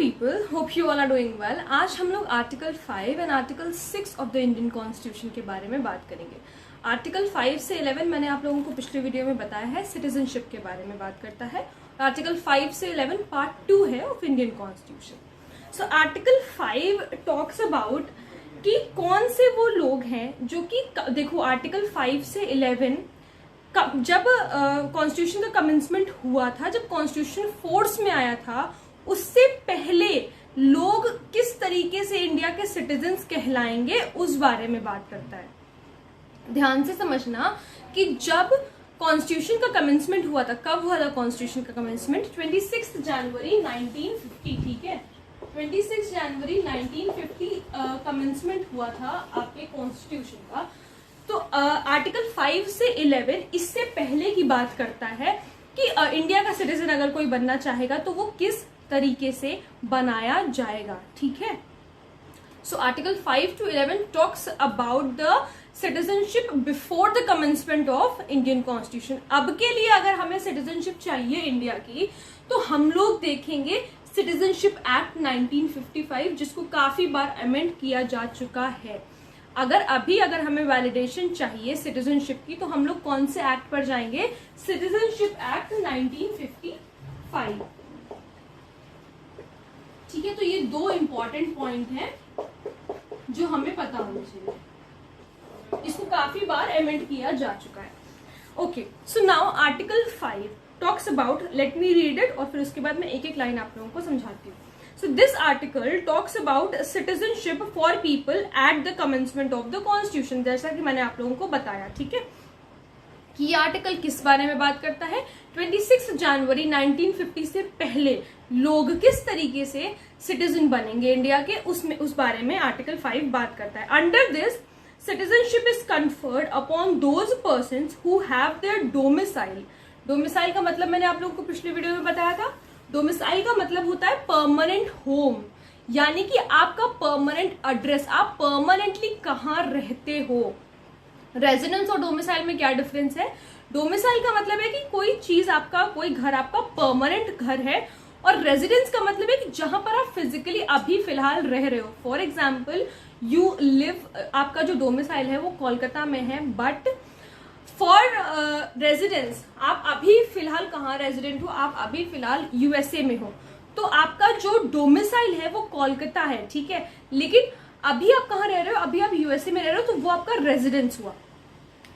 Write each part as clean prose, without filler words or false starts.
people, hope you all are doing well. आज हम लोग article 5 and article 6 of the Indian constitution के बारे में बात करेंगे. आर्टिकल 5 से 11 मैंने आप लोगों को पिछले वीडियो में बताया है, सिटीजनशिप के बारे में बात करता है. आर्टिकल 5 से 11 पार्ट 2 है of Indian constitution. So article 5 talks about कि कौन से वो लोग हैं जो कि देखो आर्टिकल 5 से 11 जब कॉन्स्टिट्यूशन का कमेंसमेंट हुआ था, जब कॉन्स्टिट्यूशन फोर्स में आया था, उससे पहले लोग किस तरीके से इंडिया के सिटीजन्स कहलाएंगे उस बारे में बात करता है. ध्यान से समझना कि जब कॉन्स्टिट्यूशन का कमेंसमेंट हुआ था, कब हुआ था कॉन्स्टिट्यूशन का कमेंसमेंट? 26 जनवरी 1950. ठीक है, 26 जनवरी 1950 कमेंसमेंट हुआ था आपके कॉन्स्टिट्यूशन का. तो आर्टिकल 5 से 11 इससे पहले की बात करता है कि इंडिया का सिटीजन अगर कोई बनना चाहेगा तो वो किस तरीके से बनाया जाएगा. ठीक है, so article 5 to 11 talks about the citizenship before the commencement of Indian constitution. अब के लिए अगर हमें सिटीजनशिप चाहिए इंडिया की, तो हम लोग देखेंगे सिटीजनशिप एक्ट 1955, जिसको काफी बार अमेंड किया जा चुका है. अगर हमें वैलिडेशन चाहिए सिटीजनशिप की, तो हम लोग कौन से एक्ट पर जाएंगे? Citizenship act 1955. ठीक है, तो ये दो इंपॉर्टेंट पॉइंट हैं जो हमें पता होना चाहिए. इसको काफी बार अमेंड किया जा चुका है. Okay, so now article 5 talks about, let me read it और फिर उसके बाद मैं एक एक लाइन आप लोगों को समझाती हूँ. So this article talks about citizenship for people at the commencement of the constitution. जैसा कि मैंने आप लोगों को बताया. ठीक है, कि ये आर्टिकल किस बारे में बात करता है? 26 जनवरी 1950 से पहले लोग किस तरीके से सिटीजन बनेंगे इंडिया के, उस बारे में आर्टिकल 5 बात करता है. Under this citizenship is conferred upon those persons who have their domicile. Domicile का मतलब मैंने आप लोगों को पिछले वीडियो में बताया था. डोमिसाइल का मतलब होता है परमानेंट होम, यानी कि आपका परमानेंट एड्रेस, आप परमानेंटली कहाँ रहते हो. रेजिडेंस और डोमिसाइल में क्या डिफरेंस है? डोमिसाइल का मतलब है कि कोई चीज आपका, कोई घर आपका परमानेंट घर है, और रेजिडेंस का मतलब है कि जहां पर आप फिजिकली अभी फिलहाल रह रहे हो. फॉर एग्जाम्पल यू लिव, आपका जो डोमिसाइल है वो कोलकाता में है, बट फॉर रेजिडेंस आप अभी फिलहाल कहाँ रेजिडेंट हो? आप अभी फिलहाल यूएसए में हो, तो आपका जो डोमिसाइल है वो कोलकाता है. ठीक है, लेकिन अभी आप कहाँ रह रहे हो? अभी आप यूएसए में रह रहे हो, तो वो आपका रेजिडेंस हुआ.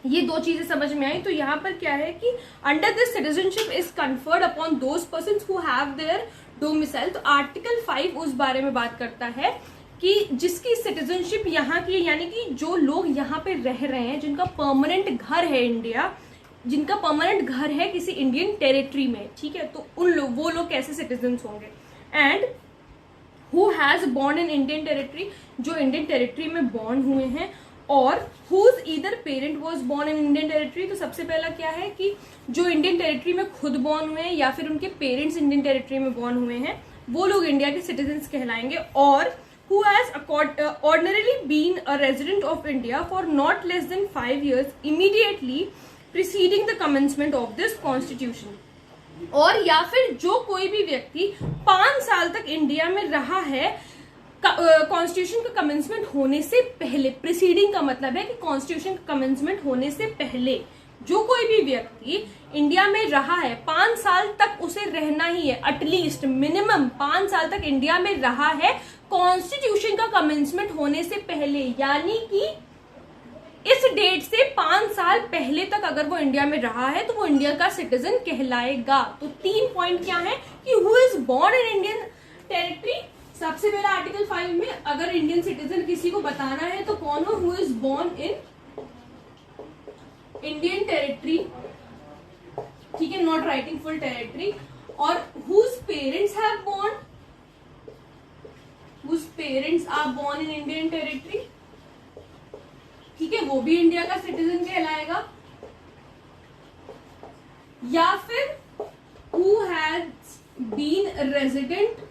ये दो चीजें समझ में आई. तो यहाँ पर क्या है कि under this citizenship is conferred upon those persons who have their domicile. तो आर्टिकल 5 उस बारे में बात करता है कि जिसकी सिटीजनशिप यहाँ की, यानी कि जो लोग यहाँ पे रह रहे हैं, जिनका परमानेंट घर है इंडिया, जिनका परमानेंट घर है किसी इंडियन टेरिटरी में. ठीक है, तो वो लोग कैसे सिटीजन्स होंगे? And who has born in Indian territory, जो इंडियन टेरिटरी में बॉर्न हुए हैं, और whose either parent was born in Indian territory. तो सबसे पहला क्या है कि जो इंडियन टेरिटरी में खुद बॉर्न हुए हैं या फिर उनके पेरेंट्स इंडियन टेरिटरी में बॉर्न हुए हैं, वो लोग इंडिया के सिटीजन्स कहलाएंगे. और who has ordinarily been a resident of India for not less than 5 years immediately preceding the commencement of this constitution. और या फिर जो कोई भी व्यक्ति 5 साल तक इंडिया में रहा है कॉन्स्टिट्यूशन का कमेंसमेंट होने से पहले. प्रिसीडिंग का मतलब है कि कॉन्स्टिट्यूशन का कमेंसमेंट होने से पहले जो कोई भी व्यक्ति इंडिया में रहा है 5 साल तक, उसे रहना ही है. एटलीस्ट मिनिमम 5 साल तक इंडिया में रहा है कॉन्स्टिट्यूशन का कमेंसमेंट होने से पहले, यानी कि इस डेट से 5 साल पहले तक अगर वो इंडिया में रहा है तो वो इंडिया का सिटीजन कहलाएगा. तो 3 पॉइंट क्या है कि who is born in Indian territory. सबसे पहला आर्टिकल 5 में अगर इंडियन सिटीजन किसी को बताना है तो कौन हो? Who is born in Indian territory. ठीक है, नॉट राइटिंग फुल टेरिटरी. और whose parents have born, whose parents are born in Indian territory. ठीक है, वो भी इंडिया का सिटीजन कहलाएगा. या फिर who has been resident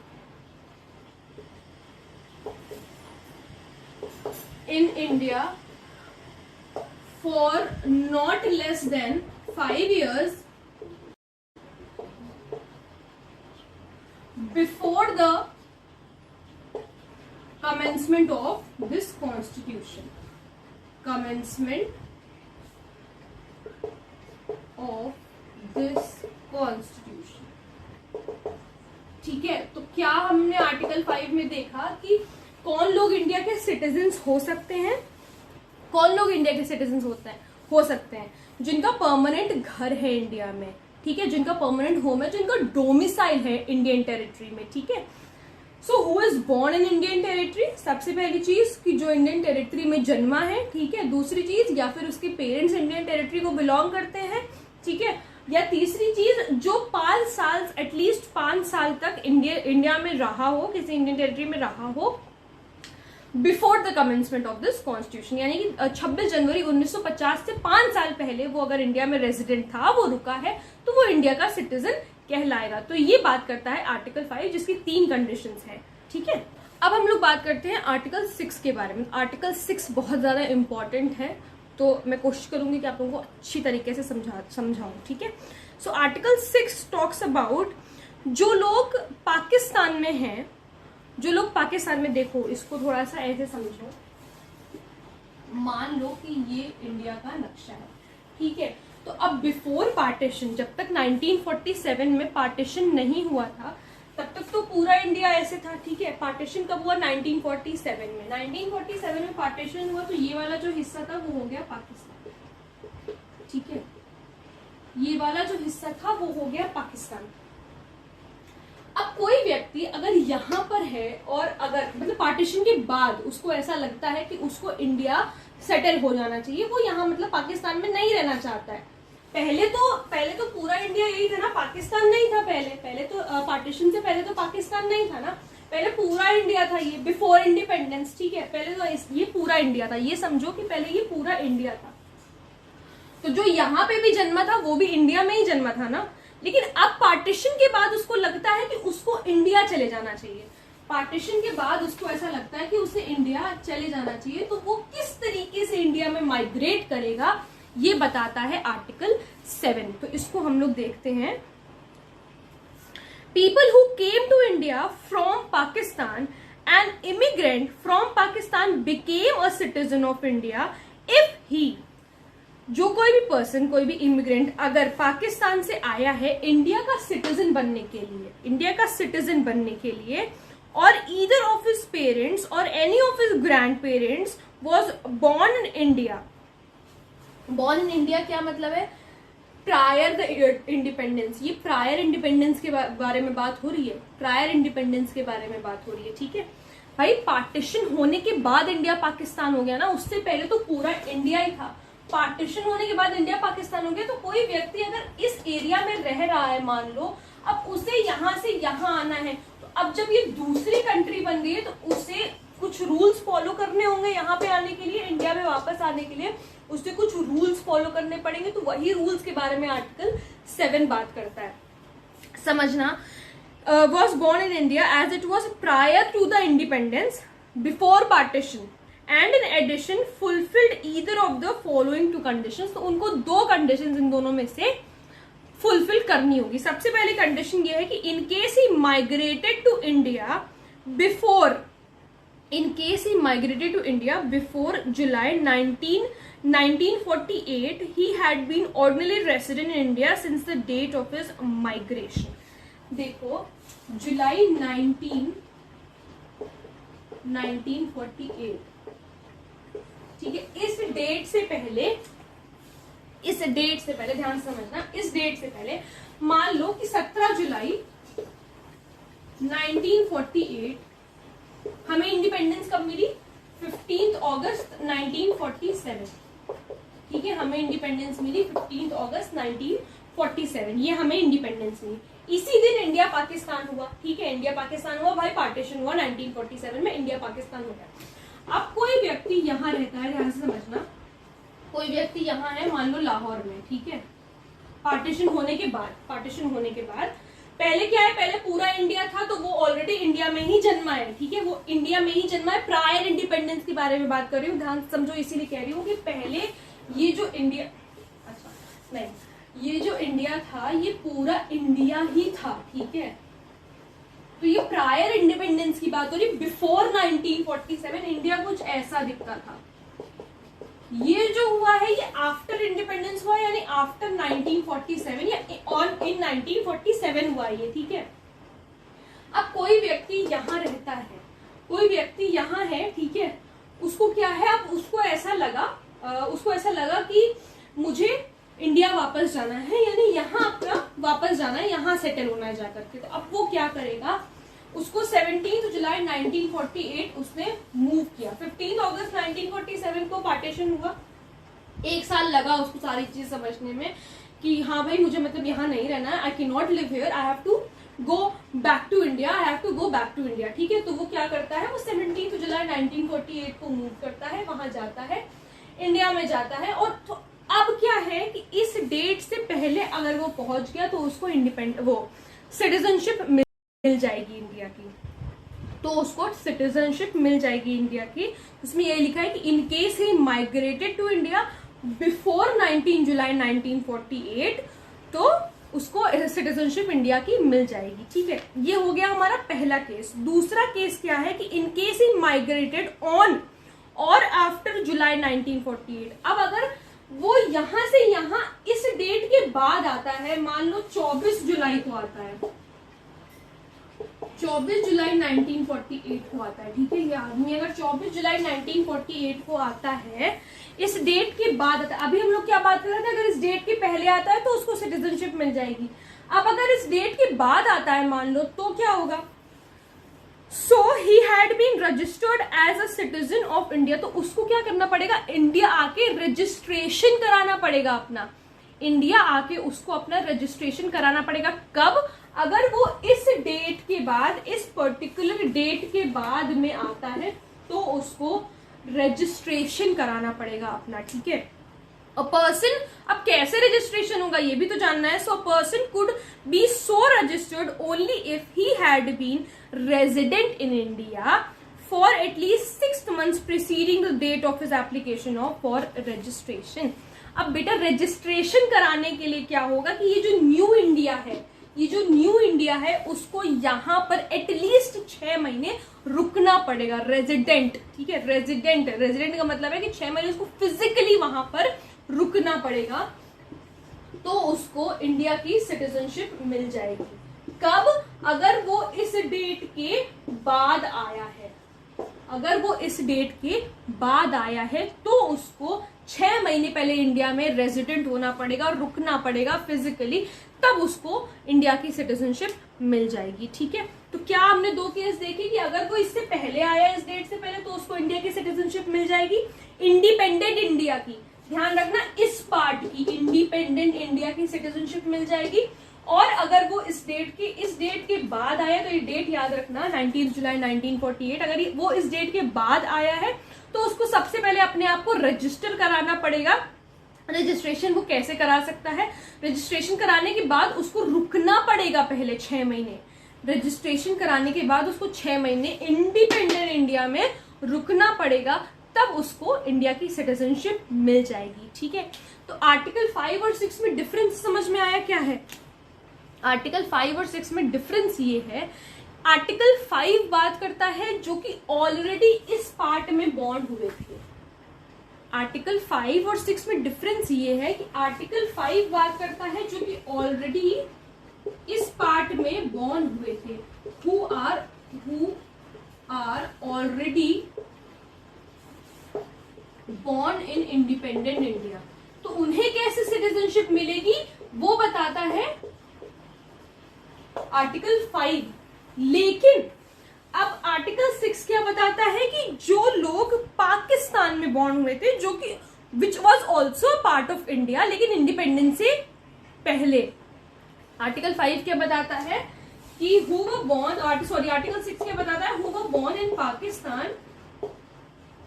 in India for not less than 5 years before the commencement of this constitution, commencement of this constitution. ठीक है, तो क्या हमने आर्टिकल 5 में देखा कि कौन लोग इंडिया के सिटीजन्स हो सकते हैं, कौन लोग इंडिया के सिटीजन्स हो सकते हैं जिनका परमानेंट घर है इंडिया में, ठीक है, जिनका परमानेंट होम है, जिनका डोमिसाइल है इंडियन टेरिटरी में, ठीक है. So who is born in Indian territory, सबसे पहली चीज कि जो इंडियन टेरिटरी में जन्मा है, ठीक है. दूसरी चीज, या फिर उसके पेरेंट्स इंडियन टेरिटरी को बिलोंग करते हैं, ठीक है. या तीसरी चीज, जो 5 साल, एटलीस्ट 5 साल तक इंडिया में रहा हो, किसी इंडियन टेरिटरी में रहा हो before the commencement of this constitution, यानी कि 26 जनवरी 1950 से 5 साल पहले वो अगर इंडिया में रेजिडेंट था, वो रुका है, तो वो इंडिया का सिटीजन कहलाएगा. तो ये बात करता है आर्टिकल 5, जिसकी 3 कंडीशंस है, ठीक है. अब हम लोग बात करते हैं आर्टिकल 6 के बारे में. आर्टिकल 6 बहुत ज्यादा इंपॉर्टेंट है, तो मैं कोशिश करूंगी कि आप लोगों को अच्छी तरीके से समझाऊं, ठीक है. सो आर्टिकल 6 टॉक्स अबाउट जो लोग पाकिस्तान में हैं, जो लोग पाकिस्तान में, देखो इसको थोड़ा सा ऐसे समझो, मान लो कि ये इंडिया का नक्शा है, ठीक है. तो अब बिफोर पार्टीशन, जब तक 1947 में पार्टीशन नहीं हुआ था, तब तक तो पूरा इंडिया ऐसे था, ठीक है. पार्टीशन कब हुआ? 1947 में. 1947 में पार्टीशन हुआ, तो ये वाला जो हिस्सा था वो हो गया पाकिस्तान, ठीक है. ये वाला जो हिस्सा था वो हो गया पाकिस्तान. अब कोई व्यक्ति अगर यहाँ पर है और अगर मतलब पार्टीशन के बाद उसको ऐसा लगता है कि उसको इंडिया सेटल हो जाना चाहिए, वो यहाँ मतलब पाकिस्तान में नहीं रहना चाहता है. पहले तो पूरा इंडिया यही था ना, पाकिस्तान नहीं था. पहले तो पार्टीशन से पहले तो पाकिस्तान नहीं था ना, पहले पूरा इंडिया था ये, बिफोर इंडिपेंडेंस, ठीक है. पहले तो ये पूरा इंडिया था, ये समझो कि पहले ये पूरा इंडिया था. तो जो यहाँ पे भी जन्मा था वो भी इंडिया में ही जन्मा था ना. लेकिन अब पार्टीशन के बाद उसको लगता है कि उसको इंडिया चले जाना चाहिए. पार्टीशन के बाद उसको ऐसा लगता है कि उसे इंडिया चले जाना चाहिए. तो वो किस तरीके से इंडिया में माइग्रेट करेगा, ये बताता है आर्टिकल 7. तो इसको हम लोग देखते हैं. People who came to India from Pakistan, an immigrant from Pakistan became a citizen of India if he, जो कोई भी पर्सन, कोई भी इमिग्रेंट अगर पाकिस्तान से आया है इंडिया का सिटीजन बनने के लिए, इंडिया का सिटीजन बनने के लिए, और ईदर ऑफ हिज पेरेंट्स और any of his grand parents was born in India. Born in India क्या मतलब है? Prior the independence. ये प्रायर इंडिपेंडेंस के बारे में बात हो रही है, प्रायर इंडिपेंडेंस के बारे में बात हो रही है, ठीक है. भाई पार्टीशन होने के बाद इंडिया पाकिस्तान हो गया ना, उससे पहले तो पूरा इंडिया ही था. पार्टीशन होने के बाद इंडिया पाकिस्तान हो गया. तो कोई व्यक्ति अगर इस एरिया में रह रहा है, मान लो अब उसे यहाँ से यहाँ आना है, तो अब जब ये दूसरी कंट्री बन गई है तो उसे कुछ रूल्स फॉलो करने होंगे. यहाँ पे आने के लिए, इंडिया में वापस आने के लिए उसे कुछ रूल्स फॉलो करने पड़ेंगे. तो वही रूल्स के बारे में आर्टिकल 7 बात करता है. समझना, was born in India as it was prior to the independence before partition, and in addition fulfilled either of the following 2 conditions. तो उनको 2 कंडीशंस इन दोनों में से फुलफिल करनी होगी. सबसे पहली कंडीशन ये है कि in case he migrated to India before, in case he migrated to India before July 1948, he had been ordinarily resident in India since the date of his migration. देखो जुलाई 1948, ठीक है. इस डेट से पहले ध्यान से समझना, इस डेट से पहले मान लो कि 17 जुलाई 1948 हमें इंडिपेंडेंस कब मिली? 15 अगस्त 1947, ठीक है. हमें इंडिपेंडेंस मिली 15 अगस्त 1947, ये हमें इंडिपेंडेंस मिली. इसी दिन इंडिया पाकिस्तान हुआ, ठीक है. इंडिया पाकिस्तान हुआ भाई, पार्टीशन हुआ 1947 में, इंडिया पाकिस्तान हो गया. अब कोई व्यक्ति यहाँ रहता है, ध्यान से समझना, कोई व्यक्ति यहाँ है मान लो लाहौर में, ठीक है. पार्टीशन होने के बाद पहले क्या है, पहले पूरा इंडिया था, तो वो ऑलरेडी इंडिया में ही जन्मा है, ठीक है. वो इंडिया में ही जन्मा है. प्रायर इंडिपेंडेंस के बारे में बात कर रही हूँ, ध्यान समझो, इसीलिए कह रही हूँ कि पहले ये जो इंडिया, अच्छा नहीं, ये जो इंडिया था ये पूरा इंडिया ही था, ठीक है. तो ये प्रायर इंडिपेंडेंस की बात हो रही, बिफोर 1947 इंडिया कुछ ऐसा दिखता था। ये जो हुआ है ये आफ्टर इंडिपेंडेंस हुआ, यानी आफ्टर 1947 या इन 1947 हुआ ये, ठीक है। अब कोई व्यक्ति यहाँ रहता है, कोई व्यक्ति यहाँ है, ठीक है, उसको क्या है, अब उसको ऐसा लगा कि मुझे इंडिया वापस जाना है, यानी यहाँ अपना वापस जाना है, यहाँ सेटल होना है जाकर के। तो अब वो क्या करेगा, उसको 17 जुलाई 1948 उसने मूव किया। 15 अगस्त 1947 को पार्टीशन हुआ। एक साल लगा उसको सारी चीज समझने में कि हाँ भाई मुझे मतलब यहाँ नहीं रहना है, I can not live here, I have to go back to India, I have to go back to India, ठीक है। तो वो क्या करता है, वो 17 जुलाई 1948 को मूव करता है, वहां जाता है, इंडिया में जाता है। और तो अब क्या है कि इस डेट से पहले अगर वो पहुंच गया तो उसको सिटीजनशिप मिल जाएगी इंडिया की, तो उसको सिटीजनशिप मिल जाएगी इंडिया की। उसमें ये लिखा है कि in case he migrated to India before 19 July 1948 तो उसको सिटीजनशिप इंडिया की मिल जाएगी, ठीक है। ये हो गया हमारा पहला केस। दूसरा केस क्या है कि in case he migrated on और आफ्टर जुलाई 1948। अब अगर वो यहां से यहां इस डेट के बाद आता है, मान लो 24 जुलाई को आता है, 24 जुलाई 1948 को आता है, ठीक है। ये आदमी अगर 24 जुलाई 1948 को आता है, इस डेट के बाद आता है, अभी हम लोग क्या बात कर रहे थे, अगर इस डेट के पहले आता है तो उसको सिटीजनशिप मिल जाएगी। अब अगर इस डेट के बाद आता है मान लो, तो क्या होगा, so he had been registered as a citizen of India. तो उसको क्या करना पड़ेगा, इंडिया आके रजिस्ट्रेशन कराना पड़ेगा अपना, इंडिया आके उसको अपना रजिस्ट्रेशन कराना पड़ेगा। कब, अगर वो इस डेट के बाद, इस पर्टिकुलर डेट के बाद में आता है तो उसको रजिस्ट्रेशन कराना पड़ेगा अपना, ठीक है। अ पर्सन, अब कैसे रजिस्ट्रेशन होगा ये भी तो जानना है। So person could be so registered only if he had been resident in India for at least 6 months preceding the date of his application of for registration. अब बेटा रजिस्ट्रेशन कराने के लिए क्या होगा कि ये जो न्यू इंडिया है, ये जो न्यू इंडिया है उसको यहाँ पर एटलीस्ट 6 महीने रुकना पड़ेगा, रेजिडेंट, ठीक है। रेजिडेंट का मतलब है कि 6 महीने उसको फिजिकली वहां पर रुकना पड़ेगा, तो उसको इंडिया की सिटीजनशिप मिल जाएगी। कब, अगर वो इस डेट के बाद आया है, अगर वो इस डेट के बाद आया है तो उसको 6 महीने पहले इंडिया में रेजिडेंट होना पड़ेगा, रुकना पड़ेगा फिजिकली, तब उसको इंडिया की सिटीजनशिप मिल जाएगी, ठीक है। तो क्या हमने 2 केस देखे कि अगर वो इससे पहले आया, इस डेट से पहले, तो उसको इंडिया की सिटीजनशिप मिल जाएगी, इंडिपेंडेंट इंडिया की, ध्यान रखना इस पार्ट की, इंडिपेंडेंट इंडिया की सिटीजनशिप मिल जाएगी। और अगर वो इस डेट के बाद आया, तो ये डेट याद रखना 19 जुलाई 1948, अगर वो इस डेट के बाद आया है तो उसको सबसे पहले अपने आप को रजिस्टर कराना पड़ेगा। रजिस्ट्रेशन वो कैसे करा सकता है, रजिस्ट्रेशन कराने के बाद उसको रुकना पड़ेगा पहले 6 महीने, रजिस्ट्रेशन कराने के बाद उसको 6 महीने इंडिपेंडेंट इंडिया में रुकना पड़ेगा, तब उसको इंडिया की सिटीजनशिप मिल जाएगी, ठीक है। तो आर्टिकल 5 और 6 में डिफरेंस समझ में आया क्या है। आर्टिकल 5 और 6 में डिफरेंस ये है, आर्टिकल 5 बात करता है जो कि ऑलरेडी इस पार्ट में बॉन्ड हुए थे। आर्टिकल 5 और 6 में डिफरेंस ये है कि आर्टिकल 5 बात करता है जो कि ऑलरेडी इस पार्ट में बॉन्ड हुए थे, who are already born in independent India, तो उन्हें कैसे सिटीजनशिप मिलेगी वो बताता है आर्टिकल 5। लेकिन अब आर्टिकल 6 क्या बताता है कि जो लोग पाकिस्तान में बॉर्न हुए थे, जो कि which was also part of India, लेकिन इंडिपेंडेंस से पहले, आर्टिकल 5 क्या बताता है कि आर्टिकल 6 क्या बताता है, who were born in Pakistan,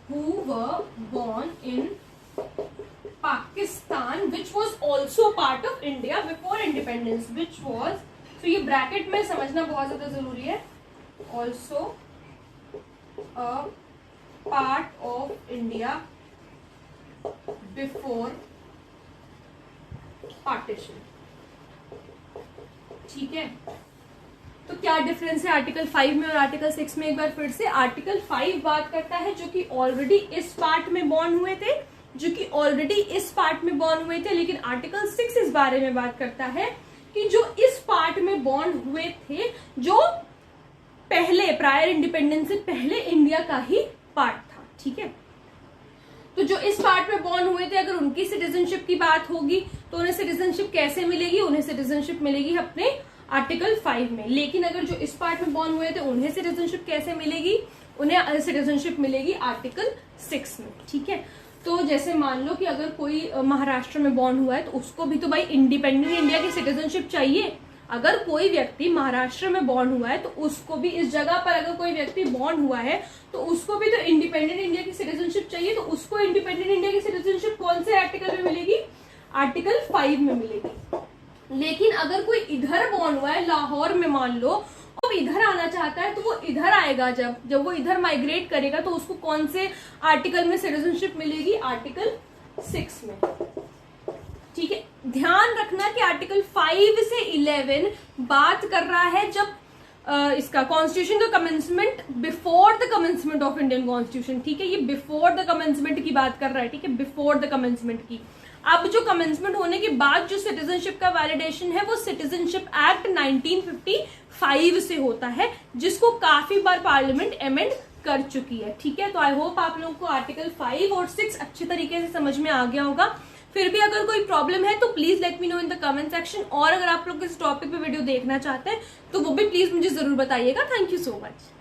who were born in Pakistan which was also part of India before independence, which was, so ये ब्रैकेट में समझना बहुत ज्यादा जरूरी है, also a part of India before partition, ठीक है। तो क्या डिफरेंस है आर्टिकल 5 में और आर्टिकल 6 में? एक बार फिर से, आर्टिकल 5 बात करता है जो कि ऑलरेडी इस पार्ट में बॉर्न हुए थे, लेकिन आर्टिकल 6 इस बारे में बात करता है कि जो इस पार्ट में बॉर्न हुए थे, जो पहले प्रायर इंडिपेंडेंस से पहले इंडिया का ही पार्ट था। ठीक है, तो जो इस पार्ट में बॉर्न हुए थे, अगर उनकी सिटीजनशिप की बात होगी तो उन्हें सिटीजनशिप कैसे मिलेगी? उन्हें सिटीजनशिप मिलेगी अपने आर्टिकल 5 में। लेकिन अगर जो इस पार्ट में बॉर्न हुए थे उन्हें सिटीजनशिप कैसे मिलेगी? उन्हें सिटीजनशिप मिलेगी आर्टिकल 6 में। ठीक है, तो जैसे मान लो कि अगर कोई महाराष्ट्र में बॉर्न हुआ है तो उसको भी तो भाई इंडिपेंडेंट इंडिया की सिटीजनशिप चाहिए। अगर कोई व्यक्ति महाराष्ट्र में बॉर्न हुआ है तो उसको भी, इस जगह पर अगर कोई व्यक्ति बॉर्न हुआ है तो उसको भी तो इंडिपेंडेंट इंडिया की सिटीजनशिप चाहिए। तो उसको इंडिपेंडेंट इंडिया की सिटीजनशिप कौन से आर्टिकल में मिलेगी? आर्टिकल 5 में मिलेगी। लेकिन अगर कोई इधर बॉर्न हुआ है, लाहौर में मान लो, अब इधर आना चाहता है तो वो इधर आएगा, जब वो इधर माइग्रेट करेगा तो उसको कौन से आर्टिकल में सिटीजनशिप मिलेगी? आर्टिकल 6 में। ठीक है, ध्यान रखना कि आर्टिकल 5 से 11 बात कर रहा है जब इसका कॉन्स्टिट्यूशन का commencement, before the commencement of Indian constitution. ठीक है, ये बिफोर द कमेंसमेंट की बात कर रहा है। ठीक है, बिफोर द कमेंसमेंट की। अब जो कमेंसमेंट होने के बाद जो सिटीजनशिप का वैलिडेशन है वो सिटीजनशिप एक्ट 1955 से होता है, जिसको काफी बार पार्लियामेंट अमेंड कर चुकी है। ठीक है, तो आई होप आप लोगों को आर्टिकल 5 और 6 अच्छे तरीके से समझ में आ गया होगा। फिर भी अगर कोई प्रॉब्लम है तो please let me know in the comment section, और अगर आप लोग इस टॉपिक पे वीडियो देखना चाहते हैं तो वो भी प्लीज मुझे जरूर बताइएगा। Thank you so much.